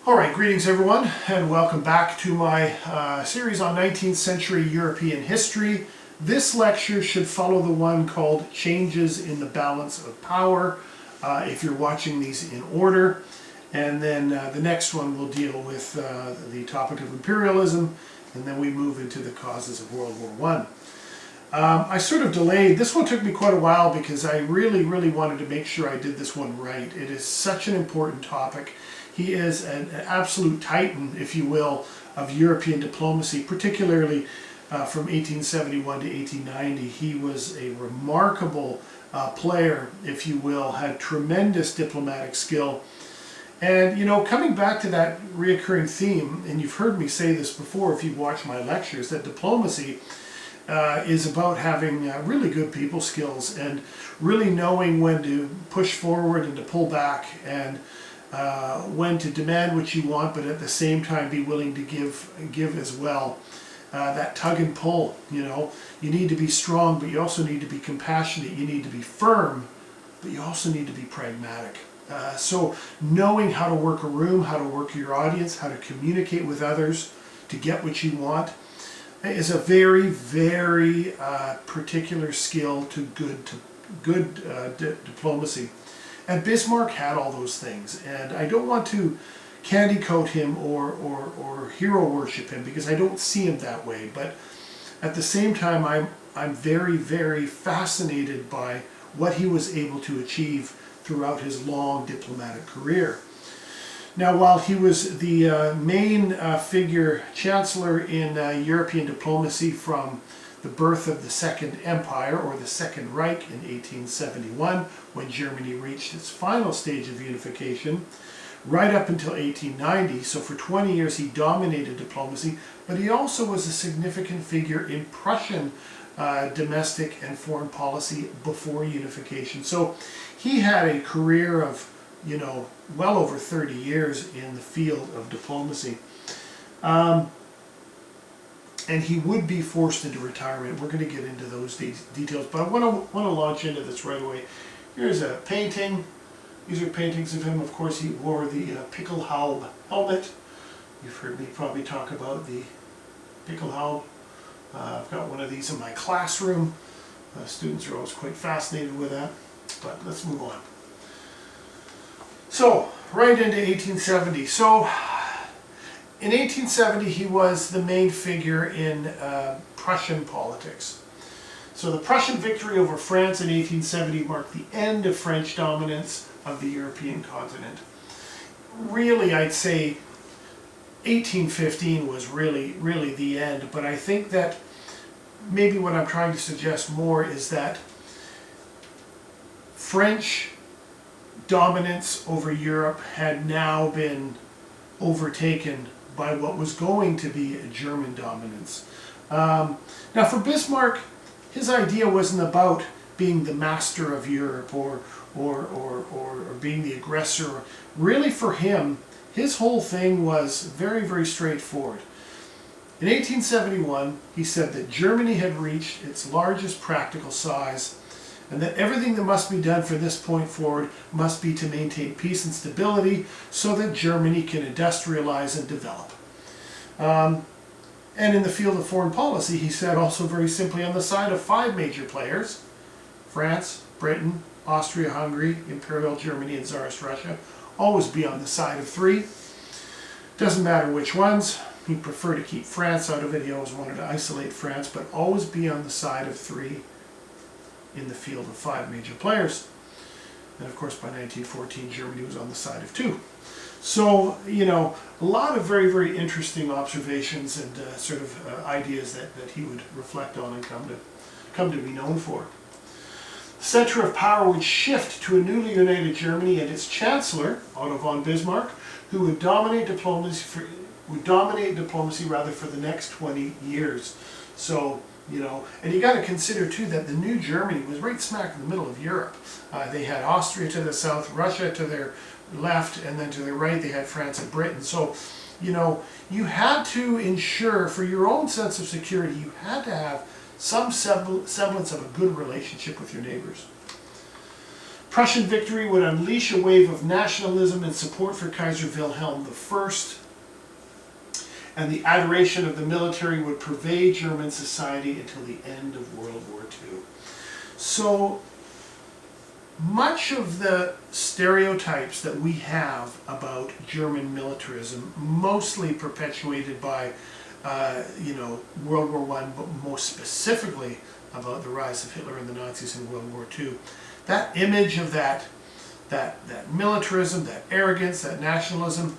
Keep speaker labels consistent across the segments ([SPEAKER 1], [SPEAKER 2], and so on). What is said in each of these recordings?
[SPEAKER 1] Alright, greetings everyone, and welcome back to my series on 19th century European history. This lecture should follow the one called Changes in the Balance of Power, if you're watching these in order. And then the next one will deal with the topic of imperialism, and then we move into the causes of World War I. I sort of delayed. This one took me quite a while because I really wanted to make sure I did this one right. It is such an important topic. He is an absolute titan, if you will, of European diplomacy, particularly from 1871 to 1890. He was a remarkable player, if you will, had tremendous diplomatic skill. And, you know, coming back to that reoccurring theme, and you've heard me say this before if you've watched my lectures, that diplomacy is about having really good people skills and really knowing when to push forward and to pull back, and when to demand what you want, but at the same time be willing to give as well. That tug and pull, you know. You need to be strong, but you also need to be compassionate. You need to be firm, but you also need to be pragmatic. So knowing how to work a room, how to work your audience, how to communicate with others to get what you want is a very particular skill to good diplomacy. And Bismarck had all those things, and I don't want to candy coat him or hero worship him because I don't see him that way. But at the same time, I'm very fascinated by what he was able to achieve throughout his long diplomatic career. Now, while he was the main figure, chancellor in European diplomacy from the birth of the Second Empire, or the Second Reich, in 1871, when Germany reached its final stage of unification, right up until 1890. So for 20 years he dominated diplomacy, but he also was a significant figure in Prussian domestic and foreign policy before unification. So he had a career of, you know, well over 30 years in the field of diplomacy. And he would be forced into retirement. We're going to get into those details, but I want to launch into this right away. Here's a painting. These are paintings of him. Of course, he wore the Pickelhaube helmet. You've heard me probably talk about the Pickelhaube. I've got one of these in my classroom. Students are always quite fascinated with that, but let's move on. So, right into 1870. So, in 1870, he was the main figure in Prussian politics. So the Prussian victory over France in 1870 marked the end of French dominance of the European continent. Really, I'd say 1815 was really the end, but I think that maybe what I'm trying to suggest more is that French dominance over Europe had now been overtaken by what was going to be a German dominance. Now for Bismarck, his idea wasn't about being the master of Europe or being the aggressor. Really for him, his whole thing was very straightforward. In 1871, he said that Germany had reached its largest practical size, and that everything that must be done from this point forward must be to maintain peace and stability so that Germany can industrialize and develop. And in the field of foreign policy, he said also very simply, on the side of five major players, France, Britain, Austria-Hungary, Imperial Germany, and Tsarist Russia, always be on the side of three. Doesn't matter which ones. He preferred to keep France out of it. He always wanted to isolate France, but always be on the side of three in the field of five major players. And of course by 1914 Germany was on the side of two. So, you know, a lot of very interesting observations and sort of ideas that he would reflect on and come to be known for. The center of power would shift to a newly united Germany and its chancellor, Otto von Bismarck, who would dominate diplomacy for the next 20 years. So, you know, and you got to consider too that the new Germany was right smack in the middle of Europe. They had Austria to the south, Russia to their left, and then to the right they had France and Britain. So, you know, you had to ensure for your own sense of security, you had to have some semblance of a good relationship with your neighbors. Prussian victory would unleash a wave of nationalism and support for Kaiser Wilhelm I, and the adoration of the military would pervade German society until the end of World War II. So much of the stereotypes that we have about German militarism, mostly perpetuated by World War I, but most specifically about the rise of Hitler and the Nazis in World War II, that image of that militarism, that arrogance, that nationalism,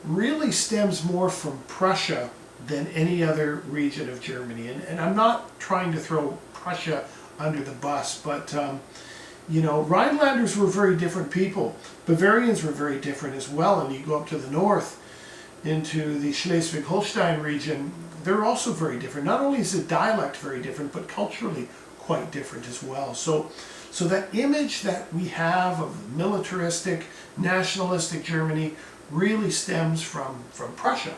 [SPEAKER 1] really stems more from Prussia than any other region of Germany. And I'm not trying to throw Prussia under the bus, but Rhinelanders were very different people. Bavarians were very different as well, and you go up to the north into the Schleswig-Holstein region, they're also very different. Not only is the dialect very different, but culturally quite different as well. So that image that we have of militaristic, nationalistic Germany really stems from Prussia.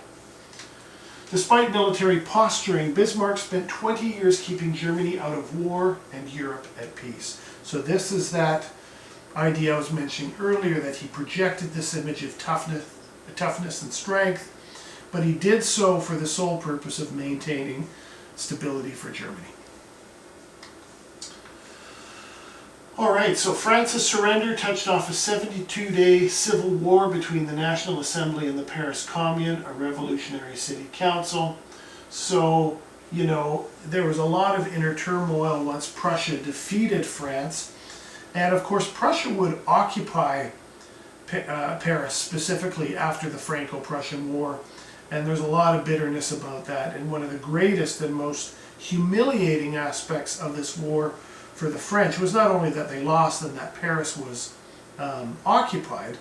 [SPEAKER 1] Despite military posturing, Bismarck spent 20 years keeping Germany out of war and Europe at peace. So this is that idea I was mentioning earlier, that he projected this image of toughness and strength, but he did so for the sole purpose of maintaining stability for Germany. Alright, so France's surrender touched off a 72-day civil war between the National Assembly and the Paris Commune, a revolutionary city council. So, there was a lot of inner turmoil once Prussia defeated France. And of course, Prussia would occupy Paris specifically after the Franco-Prussian War. And there's a lot of bitterness about that. And one of the greatest and most humiliating aspects of this war for the French was not only that they lost and that Paris was occupied,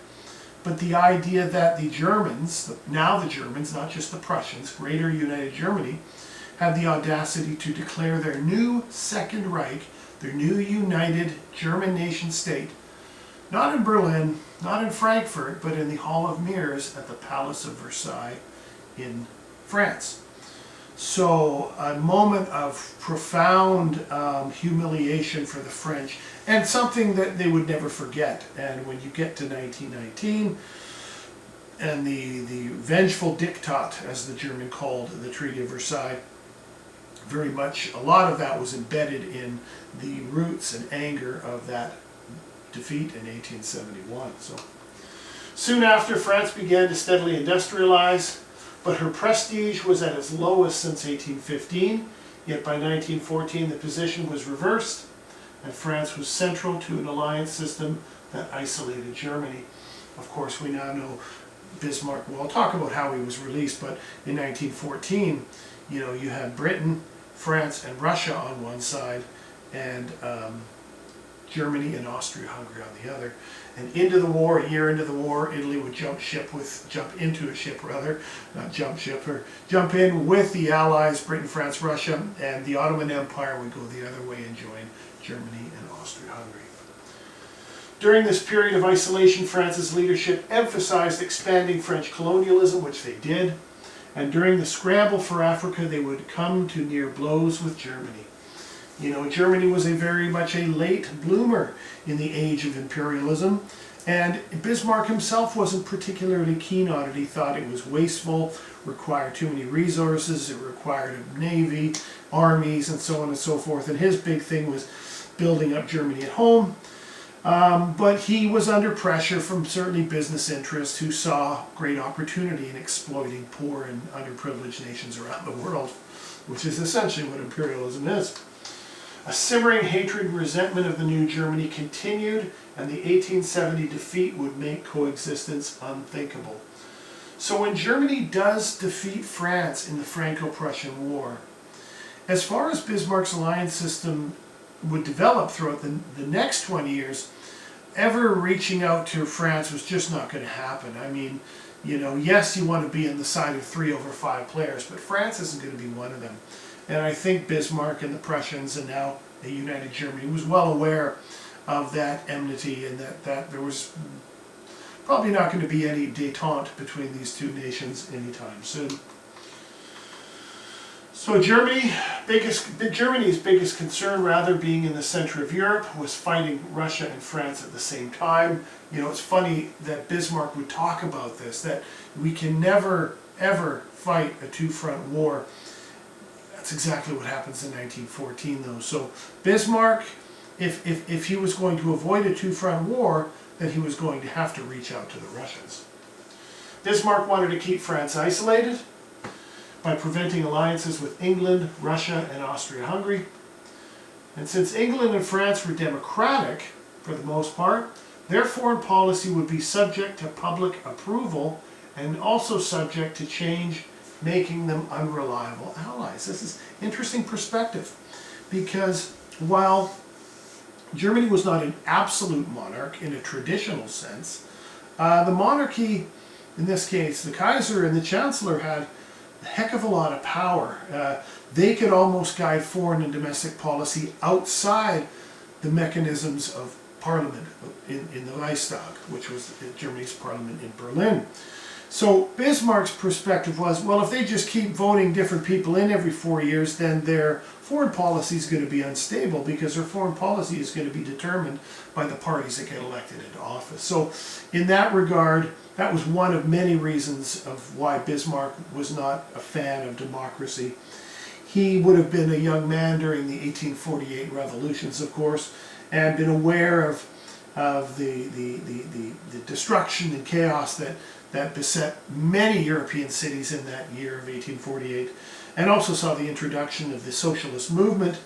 [SPEAKER 1] but the idea that the Germans, now the Germans, not just the Prussians, Greater United Germany, had the audacity to declare their new Second Reich, their new united German nation state, not in Berlin, not in Frankfurt, but in the Hall of Mirrors at the Palace of Versailles in France. So a moment of profound humiliation for the French, and something that they would never forget. And when you get to 1919, and the vengeful Diktat, as the German called the Treaty of Versailles, very much, a lot of that was embedded in the roots and anger of that defeat in 1871. So soon after, France began to steadily industrialize, but her prestige was at its lowest since 1815, yet by 1914 the position was reversed, and France was central to an alliance system that isolated Germany. Of course, we now know Bismarck, well, I'll talk about how he was released, but in 1914, you had Britain, France, and Russia on one side, and Germany and Austria-Hungary on the other. And into the war, a year into the war, Italy would jump in with the Allies, Britain, France, Russia, and the Ottoman Empire would go the other way and join Germany and Austria-Hungary. During this period of isolation, France's leadership emphasized expanding French colonialism, which they did, and during the scramble for Africa, they would come to near blows with Germany. Germany was very much a late bloomer in the age of imperialism, and Bismarck himself wasn't particularly keen on it. He thought it was wasteful, required too many resources, it required a navy, armies, and so on and so forth, and his big thing was building up Germany at home. But he was under pressure from certainly business interests who saw great opportunity in exploiting poor and underprivileged nations around the world, which is essentially what imperialism is. A simmering hatred and resentment of the new Germany continued, and the 1870 defeat would make coexistence unthinkable. So when Germany does defeat France in the Franco-Prussian War, as far as Bismarck's alliance system would develop throughout the next 20 years, ever reaching out to France was just not going to happen. I mean, yes, you want to be on the side of 3 over 5 players, but France isn't going to be one of them. And I think Bismarck and the Prussians, and now a united Germany, was well aware of that enmity, and that there was probably not going to be any détente between these two nations anytime soon. So Germany's biggest concern, rather, being in the center of Europe, was fighting Russia and France at the same time. You know, it's funny that Bismarck would talk about this, that we can never, ever fight a two-front war. That's exactly what happens in 1914, though. So Bismarck, if he was going to avoid a two-front war, then he was going to have to reach out to the Russians. Bismarck wanted to keep France isolated by preventing alliances with England, Russia, and Austria-Hungary. And since England and France were democratic, for the most part, their foreign policy would be subject to public approval and also subject to change, making them unreliable allies. This is interesting perspective, because while Germany was not an absolute monarch in a traditional sense, the monarchy, in this case the kaiser and the chancellor, had a heck of a lot of power. They could almost guide foreign and domestic policy outside the mechanisms of parliament in the Reichstag, which was Germany's parliament in Berlin. So Bismarck's perspective was, well, if they just keep voting different people in every 4 years, then their foreign policy is going to be unstable, because their foreign policy is going to be determined by the parties that get elected into office. So in that regard, that was one of many reasons of why Bismarck was not a fan of democracy. He would have been a young man during the 1848 revolutions, of course, and been aware of the destruction and chaos that beset many European cities in that year of 1848, and also saw the introduction of the socialist movement,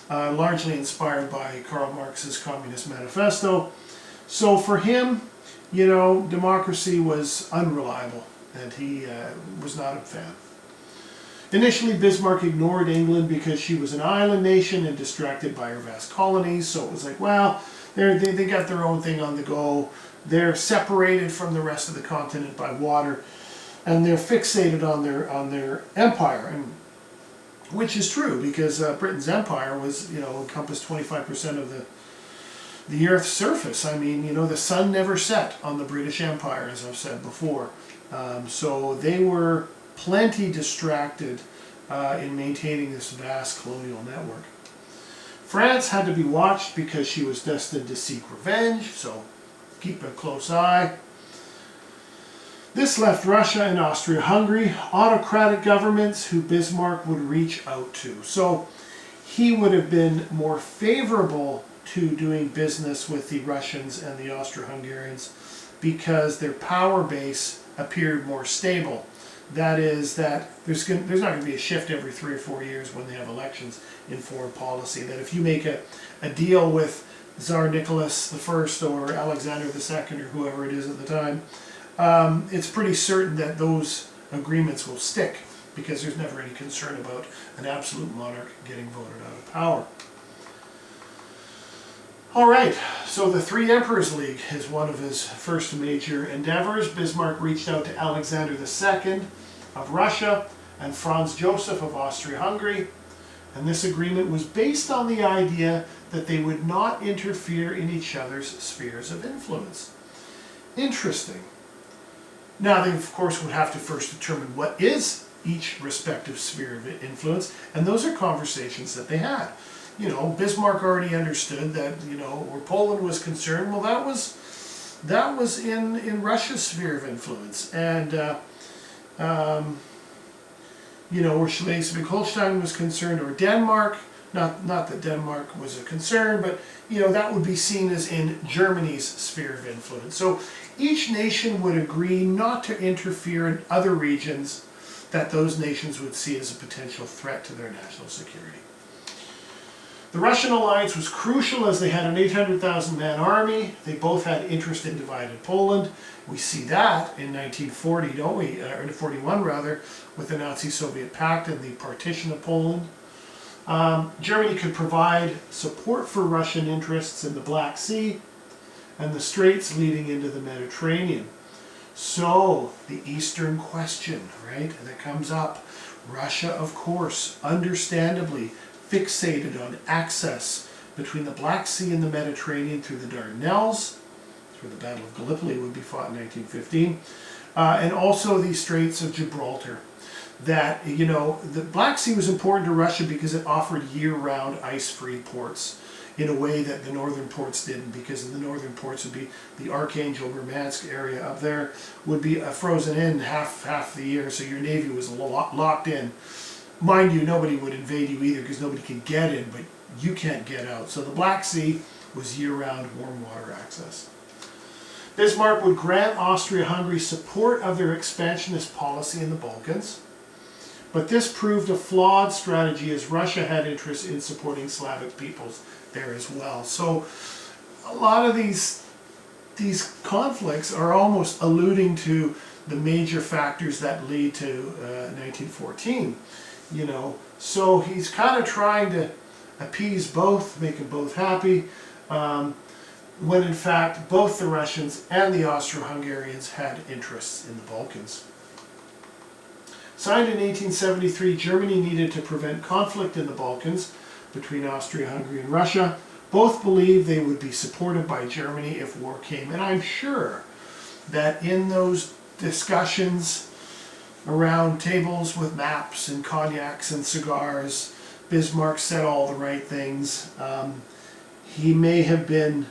[SPEAKER 1] largely inspired by Karl Marx's Communist Manifesto. So for him, you know, democracy was unreliable, and he was not a fan. Initially, Bismarck ignored England because she was an island nation and distracted by her vast colonies, so it was like, well, they got their own thing on the go. They're separated from the rest of the continent by water, and they're fixated on their empire, and which is true, because Britain's empire was, you know, encompassed 25% of the Earth's surface. I mean, you know, the sun never set on the British Empire, as I've said before. So they were plenty distracted in maintaining this vast colonial network. France had to be watched because she was destined to seek revenge, so keep a close eye. This left Russia and Austria-Hungary autocratic governments who Bismarck would reach out to. So he would have been more favorable to doing business with the Russians and the Austro-Hungarians because their power base appeared more stable. That is, that there's not going to be a shift every 3 or 4 years when they have elections in foreign policy. That if you make a deal with Tsar Nicholas I or Alexander II or whoever it is at the time, it's pretty certain that those agreements will stick, because there's never any concern about an absolute monarch getting voted out of power. All right, so the Three Emperors League is one of his first major endeavors. Bismarck reached out to Alexander II of Russia and Franz Joseph of Austria-Hungary, and this agreement was based on the idea that they would not interfere in each other's spheres of influence. Interesting. Now, they of course would have to first determine what is each respective sphere of influence, and those are conversations that they had. You know, Bismarck already understood that, you know, where Poland was concerned, well, that was in Russia's sphere of influence, and you know, where Schleswig-Holstein was concerned, or Denmark, not that Denmark was a concern, but you know, that would be seen as in Germany's sphere of influence. So each nation would agree not to interfere in other regions that those nations would see as a potential threat to their national security. The Russian alliance was crucial as they had an 800,000-man army. They both had interest in divided Poland. We see that in 1940, don't we? Or 41 rather, with the Nazi-Soviet pact and the partition of Poland. Germany could provide support for Russian interests in the Black Sea and the straits leading into the Mediterranean. So, the Eastern question, right, that comes up. Russia, of course, understandably fixated on access between the Black Sea and the Mediterranean through the Dardanelles, where the Battle of Gallipoli would be fought in 1915, and also the Straits of Gibraltar. that, you know, the Black Sea was important to Russia because it offered year-round ice-free ports in a way that the northern ports didn't, because in the northern ports would be the Archangel, Murmansk area up there would be frozen in half the year, so your navy was locked in. Mind you, nobody would invade you either because nobody could get in, but you can't get out. So the Black Sea was year-round warm water access. Bismarck would grant Austria-Hungary support of their expansionist policy in the Balkans, but this proved a flawed strategy as Russia had interest in supporting Slavic peoples there as well. So a lot of these conflicts are almost alluding to the major factors that lead to 1914, you know. So he's kind of trying to appease both, make them both happy, when in fact both the Russians and the Austro-Hungarians had interests in the Balkans. Signed in 1873, Germany needed to prevent conflict in the Balkans between Austria-Hungary and Russia. Both believed they would be supported by Germany if war came. And I'm sure that in those discussions around tables with maps and cognacs and cigars, Bismarck said all the right things. He may have been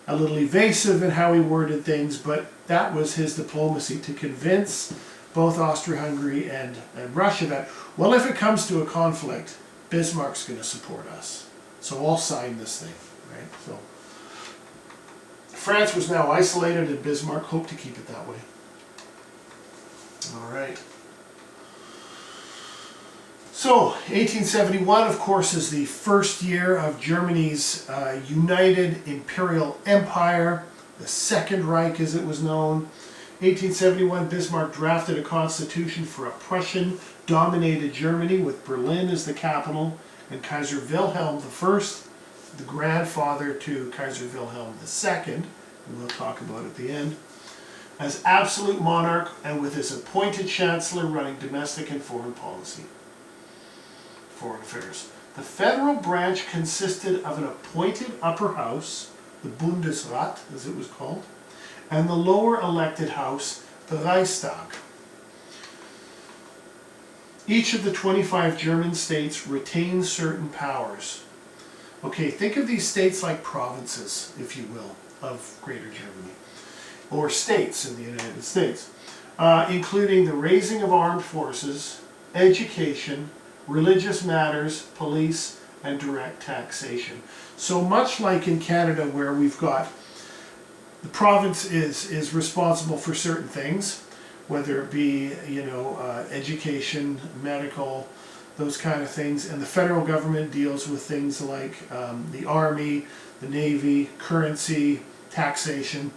[SPEAKER 1] a little evasive in how he worded things, but that was his diplomacy, to convince both Austria-Hungary and Russia that, well, if it comes to a conflict, Bismarck's going to support us. So I'll sign this thing, right? So France was now isolated, and Bismarck hoped to keep it that way. All right. So 1871, of course, is the first year of Germany's united imperial empire, the Second Reich as it was known. 1871, Bismarck drafted a constitution for a Prussian-dominated Germany with Berlin as the capital, and Kaiser Wilhelm I, the grandfather to Kaiser Wilhelm II, and we'll talk about at the end, as absolute monarch and with his appointed chancellor running domestic and foreign policy. Foreign affairs. The federal branch consisted of an appointed upper house, the Bundesrat as it was called, and the lower elected house, the Reichstag. Each of the 25 German states retained certain powers. Okay, think of these states like provinces, if you will, of Greater Germany, or states in the United States, including the raising of armed forces, education, religious matters, police, and direct taxation. So much like in Canada, where we've got the province is responsible for certain things, whether it be, you know, education, medical, those kind of things, and the federal government deals with things like the army, the navy, currency, taxation.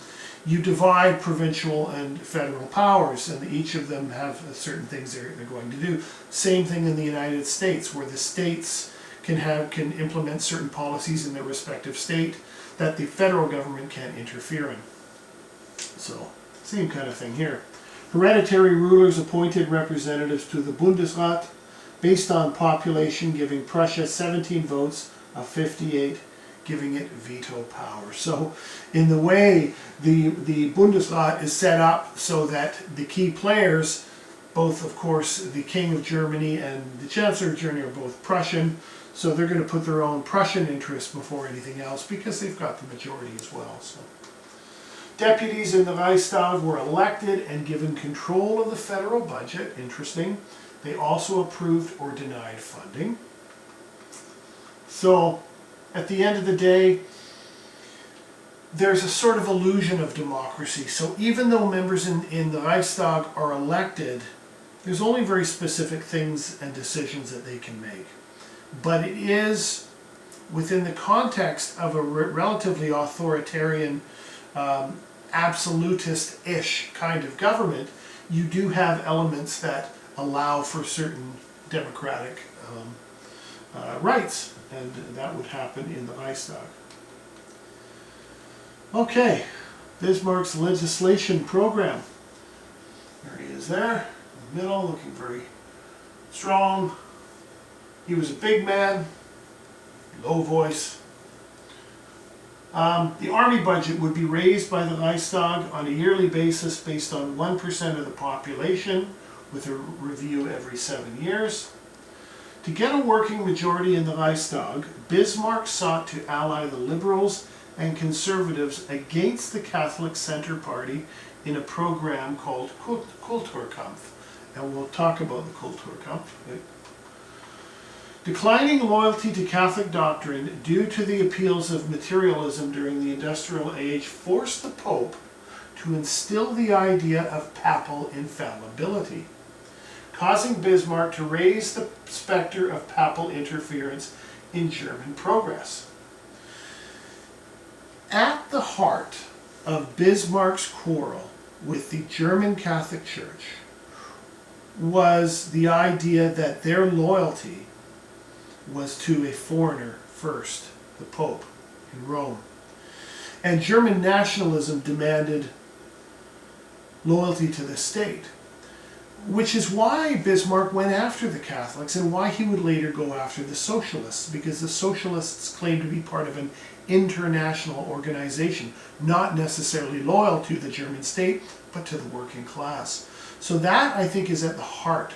[SPEAKER 1] You divide provincial and federal powers, and each of them have certain things they're going to do. Same thing in the United States, where the states can implement certain policies in their respective state that the federal government can't interfere in. So, same kind of thing here. Hereditary rulers appointed representatives to the Bundesrat based on population, giving Prussia 17 votes of 58, giving it veto power. So, in the way the Bundesrat is set up so that the key players, both of course the King of Germany and the Chancellor of Germany, are both Prussian, so they're going to put their own Prussian interests before anything else because they've got the majority as well. So, deputies in the Reichstag were elected and given control of the federal budget. Interesting. They also approved or denied funding. So, at the end of the day, there's a sort of illusion of democracy. So even though members in the Reichstag are elected, there's only very specific things and decisions that they can make. But it is within the context of a relatively authoritarian, absolutist-ish kind of government, you do have elements that allow for certain democratic rights, and that would happen in the Reichstag. Okay, Bismarck's legislation program. There he is there, in the middle, looking very strong. He was a big man, low voice. The army budget would be raised by the Reichstag on a yearly basis based on 1% of the population, with a review every 7 years. To get a working majority in the Reichstag, Bismarck sought to ally the liberals and conservatives against the Catholic Center Party in a program called Kulturkampf. And we'll talk about the Kulturkampf. Declining loyalty to Catholic doctrine due to the appeals of materialism during the Industrial Age forced the Pope to instill the idea of papal infallibility, causing Bismarck to raise the specter of papal interference in German progress. At the heart of Bismarck's quarrel with the German Catholic Church was the idea that their loyalty was to a foreigner first, the Pope in Rome. And German nationalism demanded loyalty to the state, which is why Bismarck went after the Catholics and why he would later go after the socialists, because the socialists claimed to be part of an international organization, not necessarily loyal to the German state, but to the working class. So that, I think, is at the heart,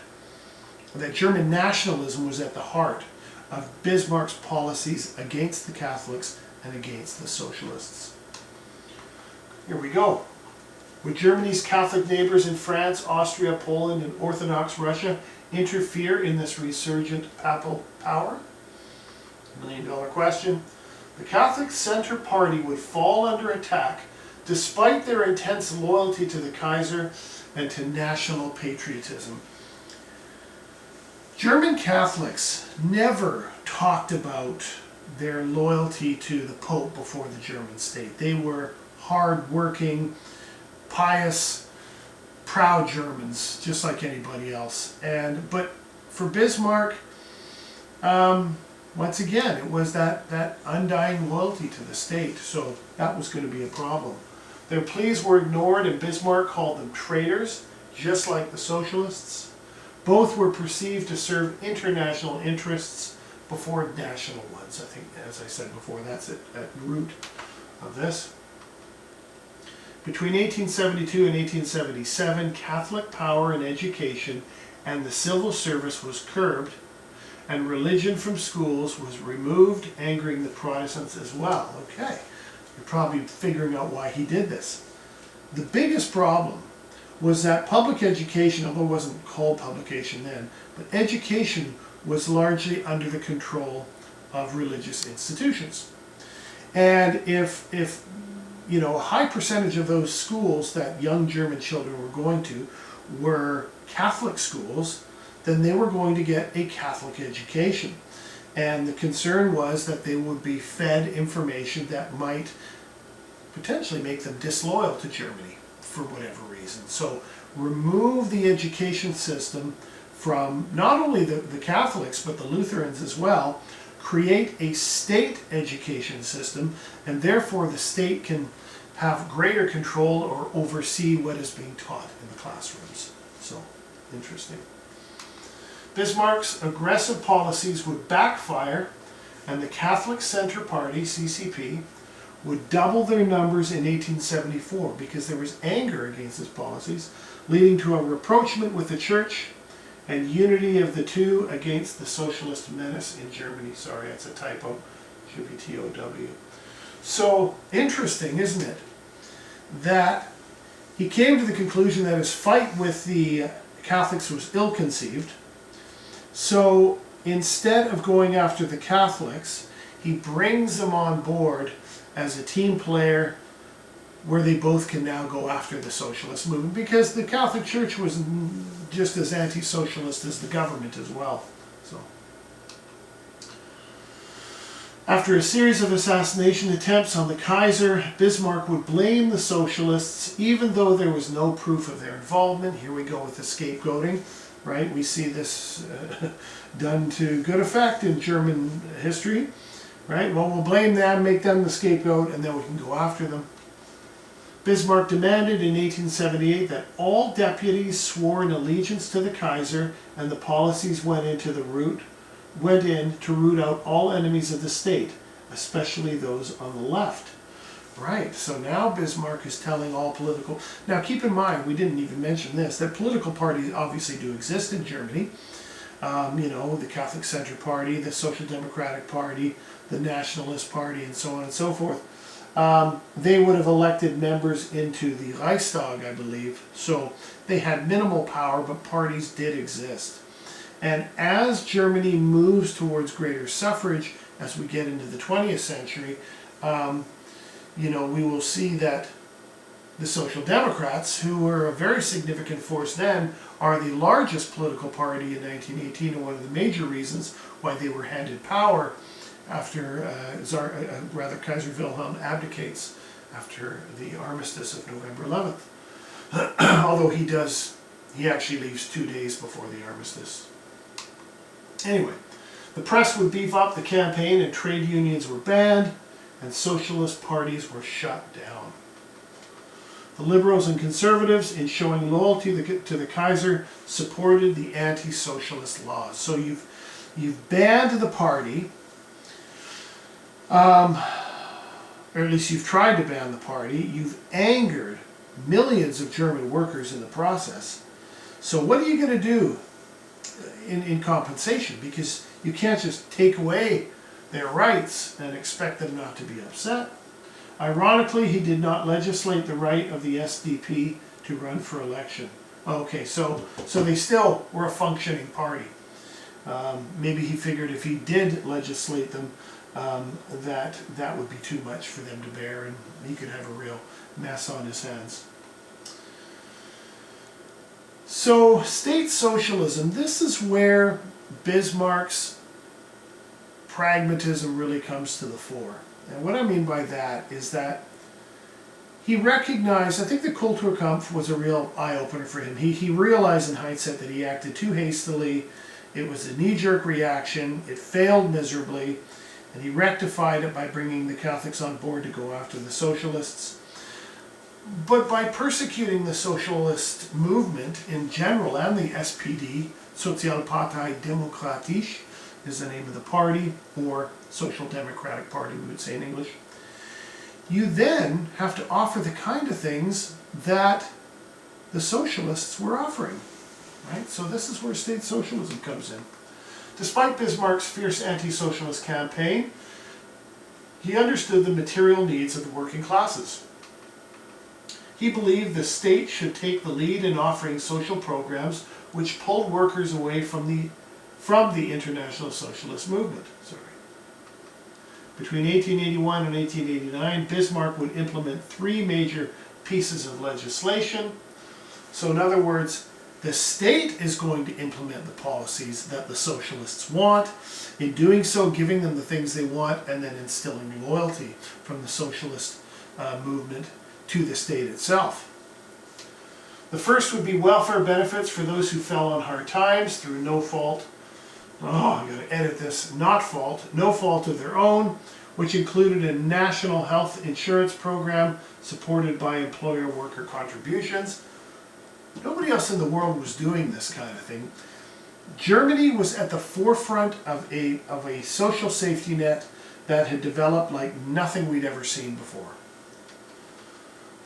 [SPEAKER 1] that German nationalism was at the heart of Bismarck's policies against the Catholics and against the socialists. Here we go. Would Germany's Catholic neighbors in France, Austria, Poland, and Orthodox Russia interfere in this resurgent papal power? $1 million question. The Catholic Center Party would fall under attack despite their intense loyalty to the Kaiser and to national patriotism. German Catholics never talked about their loyalty to the Pope before the German state. They were hard-working, pious, proud Germans, just like anybody else. But for Bismarck, once again, it was that undying loyalty to the state. So that was going to be a problem. Their pleas were ignored, and Bismarck called them traitors, just like the socialists. Both were perceived to serve international interests before national ones. I think, as I said before, that's at root of this. Between 1872 and 1877, Catholic power in education and the civil service was curbed, and religion from schools was removed, angering the Protestants as well. Okay, you're probably figuring out why he did this. The biggest problem was that public education, although it wasn't called publication then, but education was largely under the control of religious institutions. And if you know, a high percentage of those schools that young German children were going to were Catholic schools, then they were going to get a Catholic education. And the concern was that they would be fed information that might potentially make them disloyal to Germany for whatever reason. So remove the education system from not only the Catholics, but the Lutherans as well. Create a state education system, and therefore the state can have greater control or oversee what is being taught in the classrooms. So, interesting. Bismarck's aggressive policies would backfire, and the Catholic Center Party, CCP, would double their numbers in 1874 because there was anger against his policies, leading to a rapprochement with the church and unity of the two against the socialist menace in Germany. Sorry, that's a typo. Should be T-O-W. So, interesting, isn't it, that he came to the conclusion that his fight with the Catholics was ill-conceived. So, instead of going after the Catholics, he brings them on board as a team player where they both can now go after the socialist movement, because the Catholic Church was just as anti-socialist as the government as well. So, after a series of assassination attempts on the Kaiser, Bismarck would blame the socialists, even though there was no proof of their involvement. Here we go with the scapegoating, right? We see this done to good effect in German history, right? Well, we'll blame them, make them the scapegoat, and then we can go after them. Bismarck demanded in 1878 that all deputies swore an allegiance to the Kaiser, and the policies went in to root out all enemies of the state, especially those on the left. Right, so now Bismarck is telling all political... Now keep in mind, we didn't even mention this, that political parties obviously do exist in Germany. You know, the Catholic Center Party, the Social Democratic Party, the Nationalist Party, and so on and so forth. They would have elected members into the Reichstag, I believe. So they had minimal power, but parties did exist. And as Germany moves towards greater suffrage, as we get into the 20th century, you know, we will see that the Social Democrats, who were a very significant force then, are the largest political party in 1918, and one of the major reasons why they were handed power after Kaiser Wilhelm abdicates after the armistice of November 11th. Although he actually leaves 2 days before the armistice. Anyway, the press would beef up the campaign and trade unions were banned and socialist parties were shut down. The liberals and conservatives, in showing loyalty to the Kaiser, supported the anti-socialist laws. So you've banned the party, or at least you've tried to ban the party. You've angered millions of German workers in the process. So what are you going to do in compensation? Because you can't just take away their rights and expect them not to be upset. Ironically, he did not legislate the right of the SDP to run for election. Okay, so they still were a functioning party. Maybe he figured if he did legislate them, that would be too much for them to bear, and he could have a real mess on his hands. So, state socialism, this is where Bismarck's pragmatism really comes to the fore. And what I mean by that is that he recognized, I think the Kulturkampf was a real eye-opener for him. He realized in hindsight that he acted too hastily. It was a knee-jerk reaction. It failed miserably. And he rectified it by bringing the Catholics on board to go after the socialists. But by persecuting the socialist movement in general and the SPD, Sozialpartei Demokratisch is the name of the party, or Social Democratic Party, we would say in English, you then have to offer the kind of things that the socialists were offering. Right? So this is where state socialism comes in. Despite Bismarck's fierce anti-socialist campaign, he understood the material needs of the working classes. He believed the state should take the lead in offering social programs which pulled workers away from the international socialist movement. Between 1881 and 1889, Bismarck would implement 3 major pieces of legislation. So in other words, the state is going to implement the policies that the socialists want. In doing so, giving them the things they want, and then instilling loyalty from the socialist movement to the state itself. The first would be welfare benefits for those who fell on hard times through no fault. I'm going to edit this. No fault of their own, which included a national health insurance program supported by employer-worker contributions. Nobody else in the world was doing this kind of thing. Germany was at the forefront of a social safety net that had developed like nothing we'd ever seen before.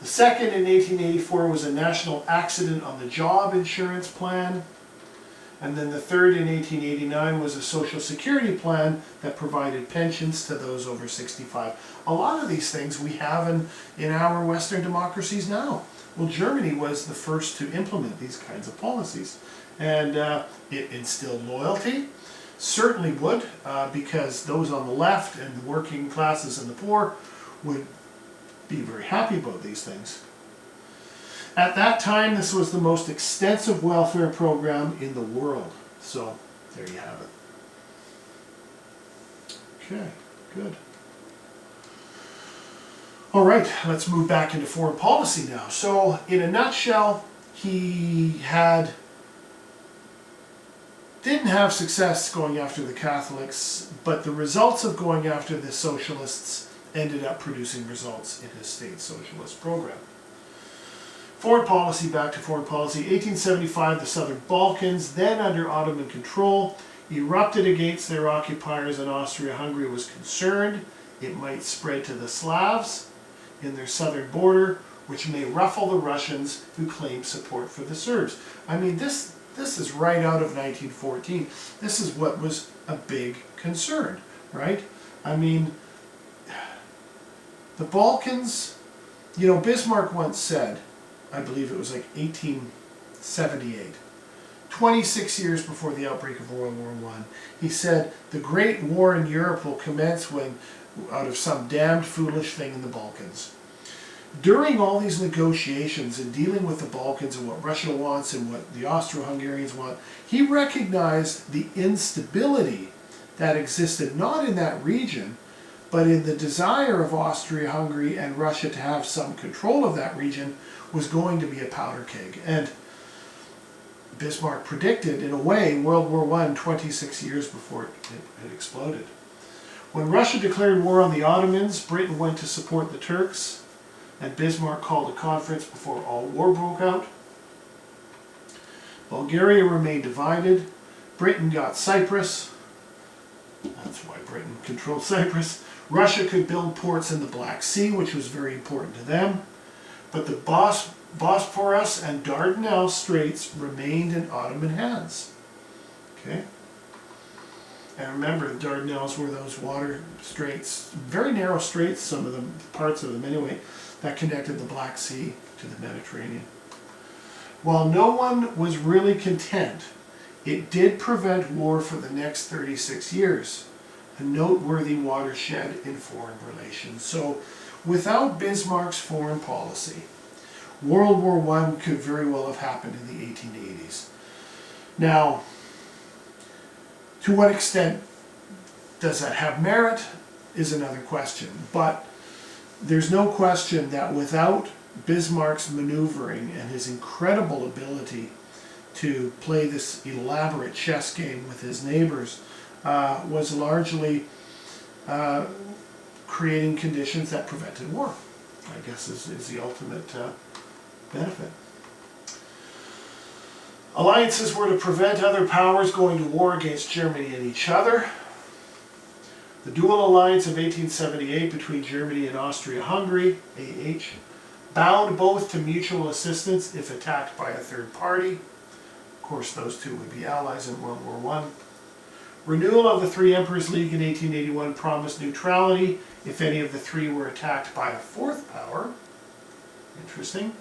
[SPEAKER 1] The second in 1884 was a national accident on the job insurance plan. And then the third in 1889 was a social security plan that provided pensions to those over 65. A lot of these things we have in our Western democracies now. Well, Germany was the first to implement these kinds of policies. And it instilled loyalty, certainly would, because those on the left and the working classes and the poor would be very happy about these things. At that time, this was the most extensive welfare program in the world. So, there you have it. Okay, good. All right, let's move back into foreign policy now. So, in a nutshell, he didn't have success going after the Catholics, but the results of going after the socialists ended up producing results in his state socialist program. Foreign policy, back to foreign policy. 1875, the Southern Balkans, then under Ottoman control, erupted against their occupiers, and Austria-Hungary was concerned it might spread to the Slavs. in their southern border, which may ruffle the Russians who claim support for the Serbs. I mean, this is right out of 1914. This is what was a big concern, right? I mean, the Balkans, you know, Bismarck once said, I believe it was like 1878, 26 years before the outbreak of World War I, he said, the Great War in Europe will commence when, out of some damned foolish thing in the Balkans. During all these negotiations and dealing with the Balkans and what Russia wants and what the Austro-Hungarians want, he recognized the instability that existed not in that region, but in the desire of Austria-Hungary and Russia to have some control of that region was going to be a powder keg. And Bismarck predicted, in a way, World War I 26 years before it exploded. When Russia declared war on the Ottomans, Britain went to support the Turks, and Bismarck called a conference before all war broke out. Bulgaria remained divided. Britain got Cyprus. That's why Britain controlled Cyprus. Russia could build ports in the Black Sea, which was very important to them. But the Bosporus and Dardanelles Straits remained in Ottoman hands. Okay? And remember, the Dardanelles were those water straits, very narrow straits, some of them, parts of them anyway, that connected the Black Sea to the Mediterranean. While no one was really content, it did prevent war for the next 36 years, a noteworthy watershed in foreign relations. So, without Bismarck's foreign policy, World War I could very well have happened in the 1880s. Now, to what extent does that have merit is another question. But there's no question that without Bismarck's maneuvering and his incredible ability to play this elaborate chess game with his neighbors, was largely creating conditions that prevented war, I guess is the ultimate benefit. Alliances were to prevent other powers going to war against Germany and each other. The dual alliance of 1878 between Germany and Austria-Hungary, AH, bound both to mutual assistance if attacked by a third party. Of course, those two would be allies in World War I. Renewal of the Three Emperors League in 1881 promised neutrality if any of the three were attacked by a fourth power. Interesting.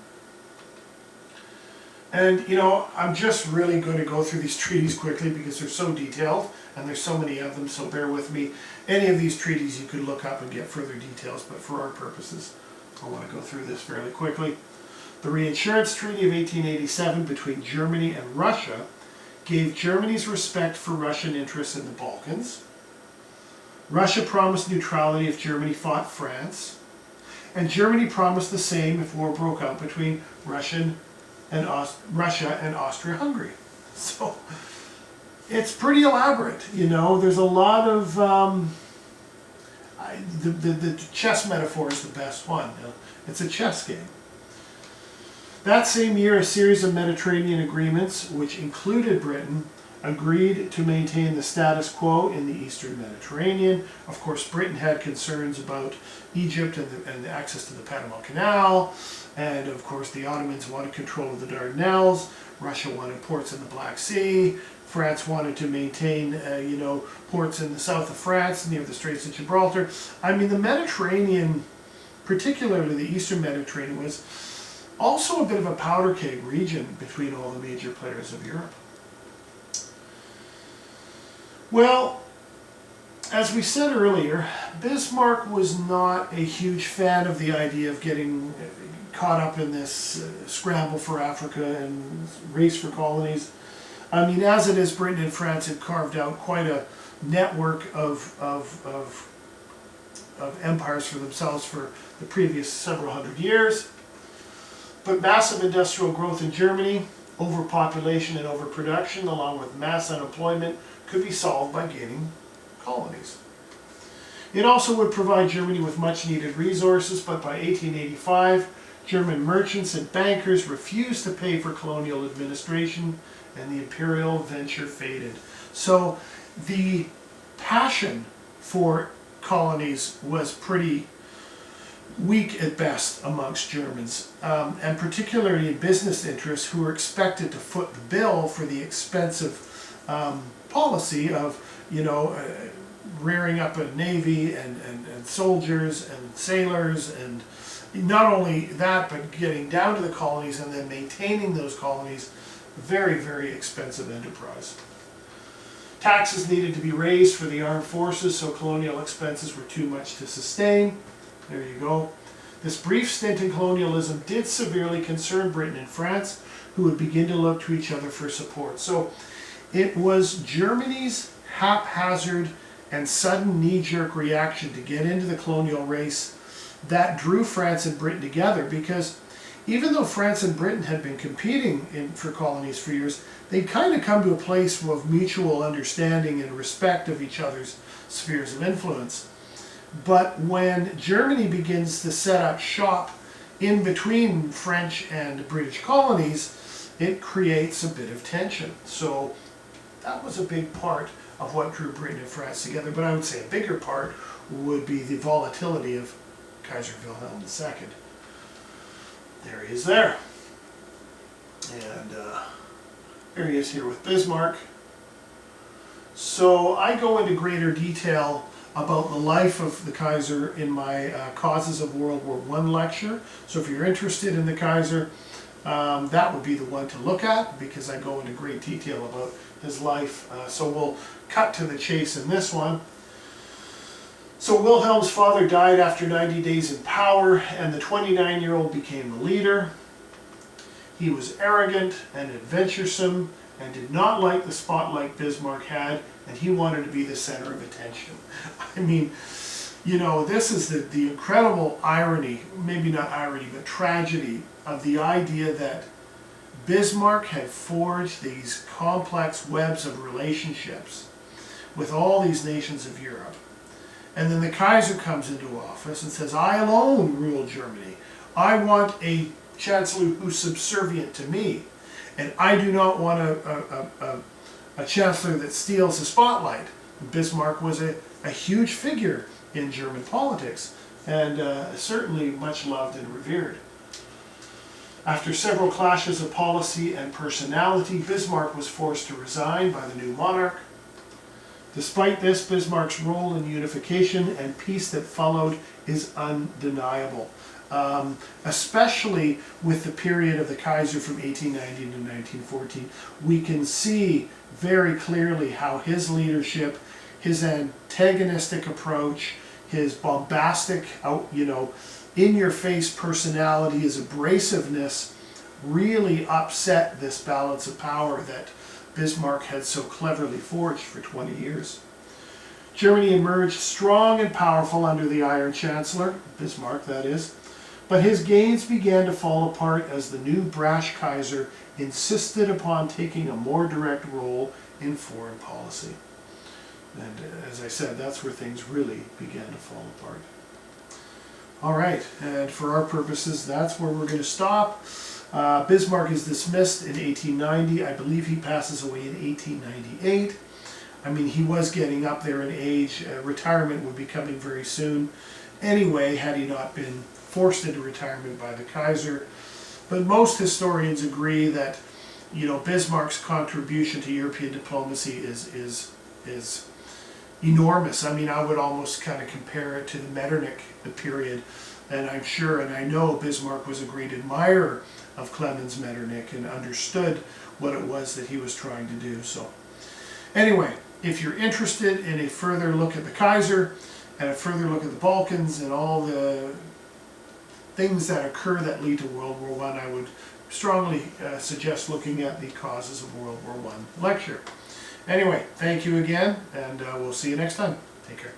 [SPEAKER 1] And, you know, I'm just really going to go through these treaties quickly because they're so detailed and there's so many of them, so bear with me. Any of these treaties you could look up and get further details, but for our purposes, I want to go through this fairly quickly. The Reinsurance Treaty of 1887 between Germany and Russia gave Germany's respect for Russian interests in the Balkans. Russia promised neutrality if Germany fought France, and Germany promised the same if war broke out between Russia and Austria-Hungary. So it's pretty elaborate, you know. There's a lot of the chess metaphor is the best one. You know? It's a chess game. That same year, a series of Mediterranean agreements, which included Britain, agreed to maintain the status quo in the eastern Mediterranean. Of course, Britain had concerns about Egypt and the access to the Panama Canal, and of course the Ottomans wanted control of the Dardanelles, Russia wanted ports in the Black Sea, France wanted to maintain ports in the south of France near the Straits of Gibraltar. I mean, the Mediterranean, particularly the eastern Mediterranean, was also a bit of a powder keg region between all the major players of Europe. Well, as we said earlier, Bismarck was not a huge fan of the idea of getting caught up in this scramble for Africa and race for colonies. I mean, as it is, Britain and France had carved out quite a network of empires for themselves for the previous several hundred years. But massive industrial growth in Germany, overpopulation and overproduction, along with mass unemployment, could be solved by gaining colonies. It also would provide Germany with much needed resources, but by 1885, German merchants and bankers refused to pay for colonial administration, and the imperial venture faded. So the passion for colonies was pretty weak at best amongst Germans, and particularly in business interests who were expected to foot the bill for the expensive policy of, rearing up a navy and soldiers and sailors, and not only that, but getting down to the colonies and then maintaining those colonies. Very, very expensive enterprise. Taxes needed to be raised for the armed forces, so colonial expenses were too much to sustain. There you go. This brief stint in colonialism did severely concern Britain and France, who would begin to look to each other for support. So it was Germany's haphazard and sudden knee-jerk reaction to get into the colonial race that drew France and Britain together, because even though France and Britain had been competing for colonies for years, they'd kind of come to a place of mutual understanding and respect of each other's spheres of influence. But when Germany begins to set up shop in between French and British colonies, it creates a bit of tension. So that was a big part of what drew Britain and France together. But I would say a bigger part would be the volatility of Kaiser Wilhelm II. There he is there. And there he is here with Bismarck. So I go into greater detail about the life of the Kaiser in my Causes of World War I lecture. So if you're interested in the Kaiser, that would be the one to look at, because I go into great detail about his life. So we'll cut to the chase in this one. So Wilhelm's father died after 90 days in power, and the 29-year-old became the leader. He was arrogant and adventuresome and did not like the spotlight Bismarck had, and he wanted to be the center of attention. I mean, this is the incredible irony, maybe not irony, but tragedy of the idea that Bismarck had forged these complex webs of relationships with all these nations of Europe. And then the Kaiser comes into office and says, I alone rule Germany. I want a chancellor who's subservient to me. And I do not want a chancellor that steals the spotlight. Bismarck was a huge figure in German politics, and certainly much loved and revered. After several clashes of policy and personality, Bismarck was forced to resign by the new monarch. Despite this, Bismarck's role in unification and peace that followed is undeniable, especially with the period of the Kaiser from 1890 to 1914. We can see very clearly how his leadership, his antagonistic approach, his bombastic, in-your-face personality, his abrasiveness really upset this balance of power that Bismarck had so cleverly forged for 20 years. Germany emerged strong and powerful under the Iron Chancellor, Bismarck that is, but his gains began to fall apart as the new brash Kaiser insisted upon taking a more direct role in foreign policy. And as I said, that's where things really began to fall apart. All right, and for our purposes, that's where we're going to stop. Bismarck is dismissed in 1890. I believe he passes away in 1898. I mean, he was getting up there in age. Retirement would be coming very soon anyway, had he not been forced into retirement by the Kaiser. But most historians agree that, Bismarck's contribution to European diplomacy is enormous. I mean, I would almost kind of compare it to the Metternich period. And I'm sure, and I know Bismarck was a great admirer of Clemens Metternich and understood what it was that he was trying to do. So anyway, if you're interested in a further look at the Kaiser and a further look at the Balkans and all the things that occur that lead to World War I would strongly suggest looking at the Causes of World War I lecture. Anyway, thank you again, and we'll see you next time. Take care.